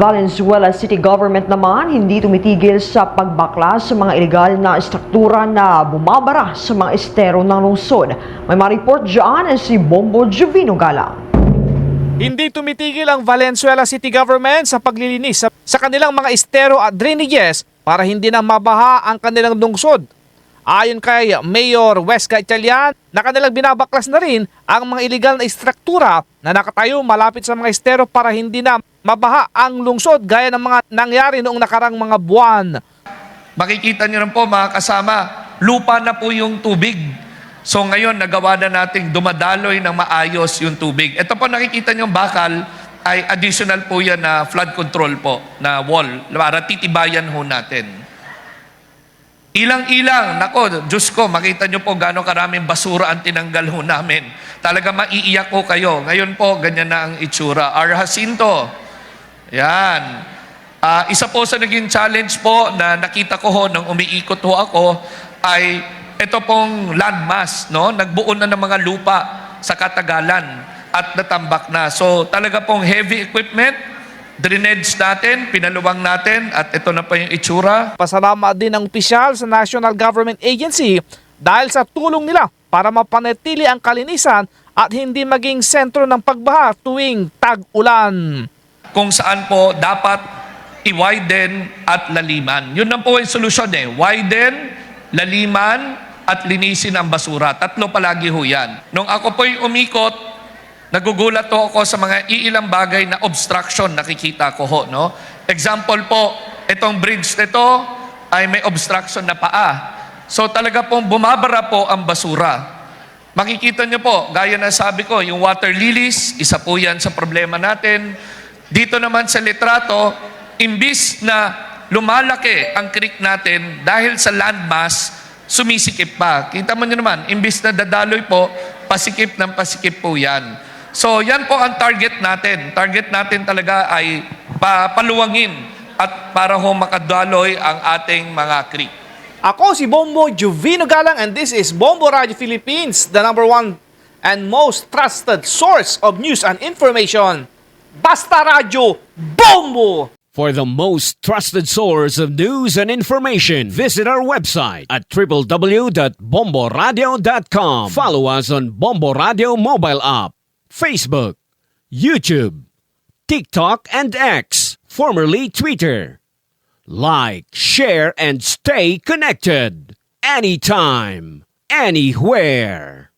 Valenzuela City Government naman hindi tumitigil sa pagbaklas sa mga ilegal na estruktura na bumabara sa mga estero ng lungsod. May ma-report dyan si Bombo Jovino Galang. Hindi tumitigil ang Valenzuela City Government sa paglilinis sa kanilang mga estero at drainages para hindi na mabaha ang kanilang lungsod. Ayon kay Mayor Weska Italian, na kanilang binabaklas na rin ang mga illegal na istruktura na nakatayo malapit sa mga estero para hindi na mabaha ang lungsod gaya ng mga nangyari noong nakarang mga buwan. Makikita niyo rin po mga kasama, lupa na po yung tubig. So ngayon nagawa na nating dumadaloy ng maayos yung tubig. Ito po nakikita niyo bakal ay additional po yan na flood control po na wall para titibayan ho natin. Ilang-ilang, nako, Diyos ko, makita nyo po gano'ng karaming basura ang tinanggal ho namin. Talaga maiiyak ko kayo. Ngayon po, ganyan na ang itsura. R. Jacinto, yan. Isa po sa naging challenge po na nakita ko ho nang umiikot ho ako ay ito pong landmass, no? Nagbuo na ng mga lupa sa katagalan at natambak na. So talaga pong heavy equipment, drainage natin, pinaluwang natin at ito na pa yung itsura. Pasalamat din ang opisyal sa National Government Agency dahil sa tulong nila para mapanatili ang kalinisan at hindi maging sentro ng pagbaha tuwing tag-ulan. Kung saan po dapat i-widen at laliman. Yun lang po yung solusyon eh. Widen, laliman, at linisin ang basura. Tatlo palagi ho yan. Nung ako po'y umikot, nagugulat ho ako sa mga iilang bagay na obstruction nakikita ko ho. No? Example po, itong bridge nito ay may obstruction na paa. So talaga pong bumabara po ang basura. Makikita niyo po, gaya na sabi ko, yung water lilies, isa po yan sa problema natin. Dito naman sa litrato, imbis na lumalaki ang creek natin dahil sa landmass, sumisikip pa. Kita mo niyo naman, imbis na dadaloy po, pasikip ng pasikip po yan. So yan po ang target natin. Target natin talaga ay paluwangin at para ho makadaloy ang ating mga creek. Ako si Bombo Jovino Galang and this is Bombo Radio Philippines, the #1 and most trusted source of news and information. Basta Radio Bombo! For the most trusted source of news and information, visit our website at www.bomboradio.com. Follow us on Bombo Radio mobile app, Facebook, YouTube, TikTok, and X, formerly Twitter. Like, share, and stay connected. Anytime, anywhere.